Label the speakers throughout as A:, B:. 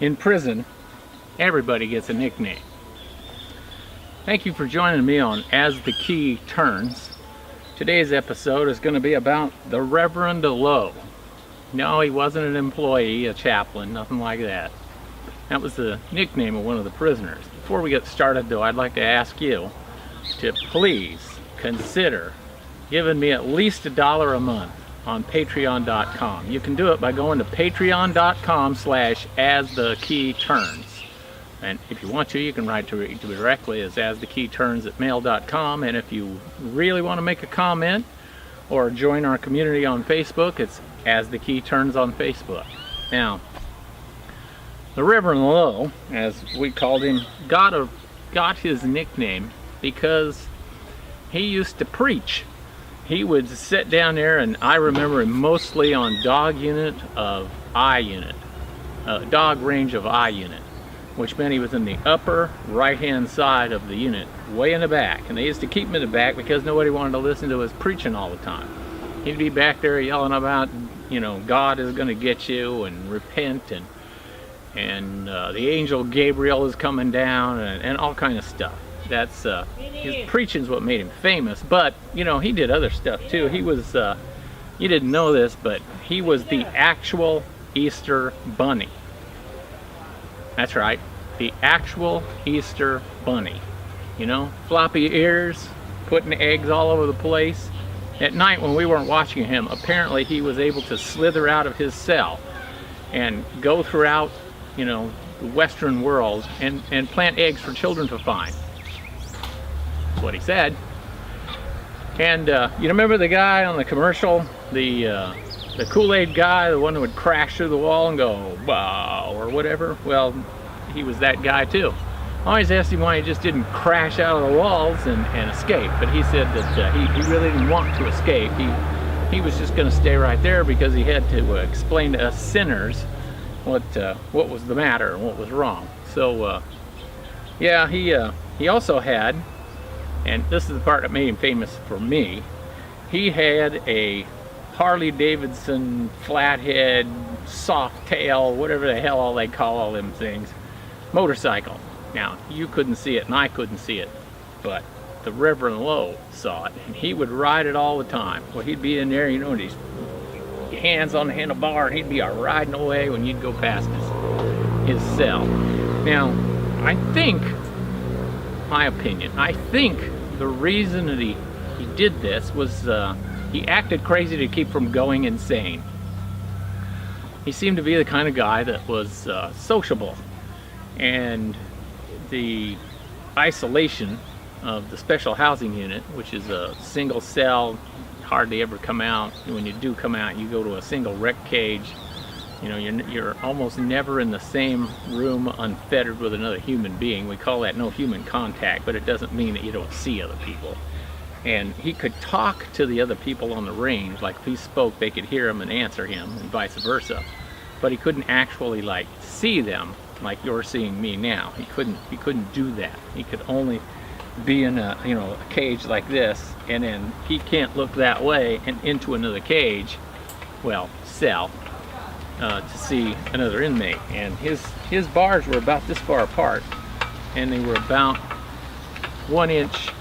A: In prison, everybody gets a nickname. Thank you for joining me on As the Key Turns. Today's episode is going to be about the Reverend Lowe. No, he wasn't an employee, a chaplain, nothing like that. That was the nickname of one of the prisoners. Before we get started though, I'd like to ask you to please consider giving me at least $1 a month on patreon.com. You can do it by going to patreon.com/asthekeyturns. And if you want to, you can write to directly as asthekeyturns@mail.com. And if you really want to make a comment or join our community on Facebook, it's As the Key Turns on Facebook. Now, the Reverend Lowe, as we called him, got his nickname because he used to preach. He would sit down there, and I remember him mostly on dog unit of I unit, dog range of I unit, which meant he was in the upper right-hand side of the unit, way in the back. And they used to keep him in the back because nobody wanted to listen to his preaching all the time. He'd be back there yelling about, God is going to get you, and repent, and the angel Gabriel is coming down, and all kind of stuff. That's his preaching's what made him famous. But he did other stuff too. He was you didn't know this, but he was the actual Easter bunny. That's right, the actual Easter bunny. Floppy ears, putting eggs all over the place. At night when we weren't watching him, apparently he was able to slither out of his cell and go throughout the Western world and plant eggs for children to find. That's what he said. And you remember the guy on the commercial, the Kool-Aid guy, the one who would crash through the wall and go wow or whatever? Well, he was that guy too. I always asked him why he just didn't crash out of the walls and escape, but he said that he really didn't want to escape. He was just going to stay right there because he had to explain to us sinners what was the matter and what was wrong. So yeah, he also had, and this is the part that made him famous for me, he had a Harley Davidson flathead soft tail, whatever the hell all they call all them things, motorcycle. Now, you couldn't see it and I couldn't see it, but the Reverend Lowe saw it, and he would ride it all the time. Well, he'd be in there, with his hands on the handlebar, and he'd be riding away when you'd go past his cell. Now, I think the reason that he did this was he acted crazy to keep from going insane. He seemed to be the kind of guy that was sociable, and the isolation of the special housing unit, which is a single cell, hardly ever come out. When you do come out, you go to a single rec cage. You're almost never in the same room unfettered with another human being. We call that no human contact, but it doesn't mean that you don't see other people. And he could talk to the other people on the range, like if he spoke, they could hear him and answer him, and vice versa. But he couldn't actually see them like you're seeing me now. He couldn't do that. He could only be in a cage like this, and then he can't look that way and into another cage, cell, to see another inmate. And his bars were about this far apart, and they were about 1 inch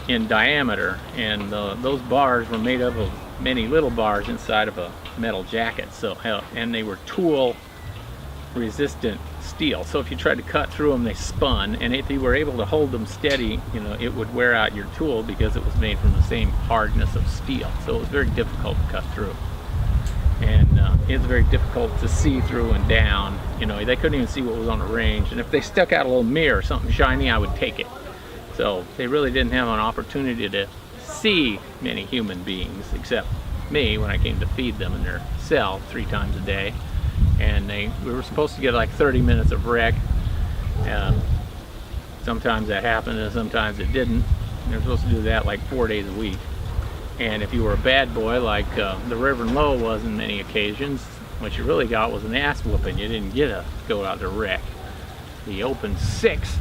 A: in diameter, and those bars were made up of many little bars inside of a metal jacket. And they were tool resistant steel, so if you tried to cut through them, they spun, and if you were able to hold them steady, it would wear out your tool because it was made from the same hardness of steel. So it was very difficult to cut through, and it was very difficult to see through and down. They couldn't even see what was on the range, and if they stuck out a little mirror, something shiny, I would take it. So they really didn't have an opportunity to see many human beings except me when I came to feed them in their cell 3 times a day. And we were supposed to get 30 minutes of rec. Sometimes that happened and sometimes it didn't. They were supposed to do that 4 days a week. And if you were a bad boy like the Reverend Lowe was in many occasions, what you really got was an ass whooping. You didn't get to go out to rec. He opened 6,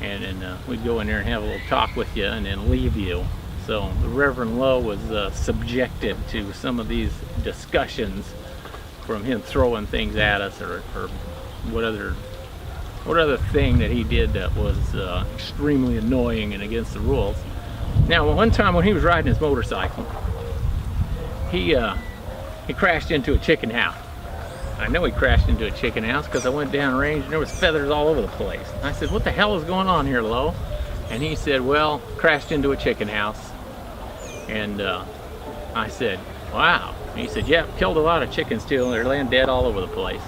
A: and then we'd go in there and have a little talk with you and then leave you. So the Reverend Lowe was subjected to some of these discussions from him throwing things at us, or what other thing that he did that was extremely annoying and against the rules. Now, one time when he was riding his motorcycle, he crashed into a chicken house. I know he crashed into a chicken house because I went down range and there was feathers all over the place. I said, "What the hell is going on here, Lowe?" And he said, "Well, crashed into a chicken house." And I said, "Wow." And he said, "Yeah, killed a lot of chickens too. They're laying dead all over the place."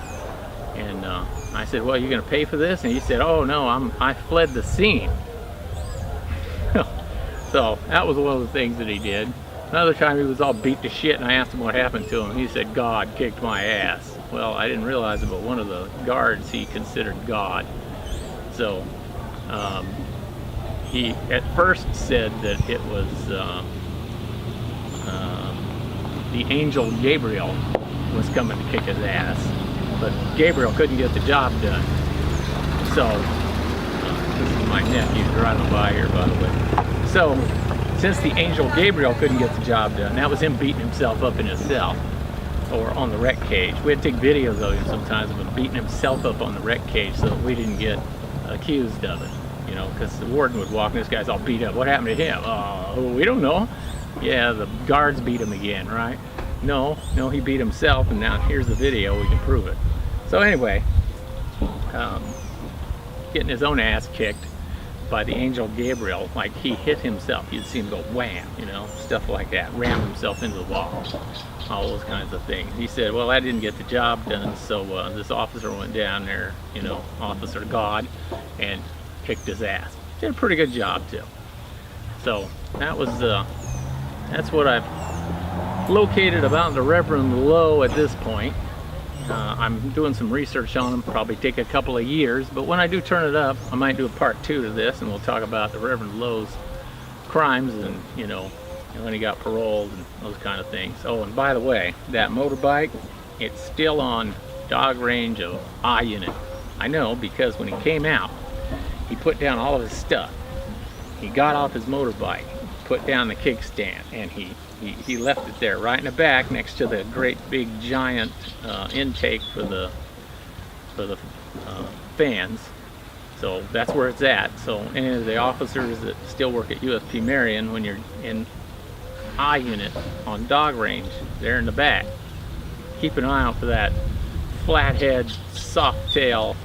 A: And I said, "Well, you gonna pay for this?" And he said, "Oh no, I fled the scene." So that was one of the things that he did. Another time he was all beat to shit, and I asked him what happened to him. He said, "God kicked my ass." Well, I didn't realize it, but one of the guards he considered God. So he at first said that it was the angel Gabriel was coming to kick his ass, but Gabriel couldn't get the job done. So this is my nephew driving by here, by the way. So since the angel Gabriel couldn't get the job done, that was him beating himself up in his cell or on the rec cage. We had to take videos of him sometimes of him beating himself up on the rec cage so that we didn't get accused of it, you know, because the warden would walk and this guy's all beat up. "What happened to him?" "Oh, we don't know." "Yeah, the guards beat him again, right?" No, he beat himself, and now here's the video, we can prove it. So anyway, getting his own ass kicked by the angel Gabriel, like he hit himself. You'd see him go wham, you know, stuff like that, ram himself into the wall, all those kinds of things. He said, "Well, I didn't get the job done, so this officer went down there, you know, Officer God, and kicked his ass." Did a pretty good job too. So that was that's what I've located about the Reverend Lowe at this point. I'm doing some research on him, probably take a couple of years, but when I do turn it up, I might do a part 2 to this, and we'll talk about the Reverend Lowe's crimes and, you know, when he got paroled and those kind of things. Oh, and by the way, that motorbike, it's still on dog range of I unit. I know, because when he came out, he put down all of his stuff. He got off his motorbike, put down the kickstand, and he left it there right in the back next to the great big giant intake for the fans. So that's where it's at. So any of the officers that still work at USP Marion, when you're in I unit on dog range, they're in the back. Keep an eye out for that flathead, soft tail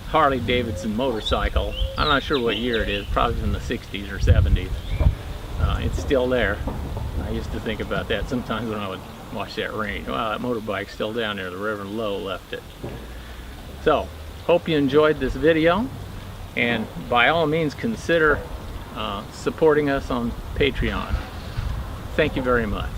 A: Harley Davidson motorcycle. I'm not sure what year it is, probably in the 60s or 70s. It's still there. I used to think about that sometimes when I would watch that range. Wow, that motorbike's still down there. The Reverend Lowe left it. So, hope you enjoyed this video, and by all means consider supporting us on Patreon. Thank you very much.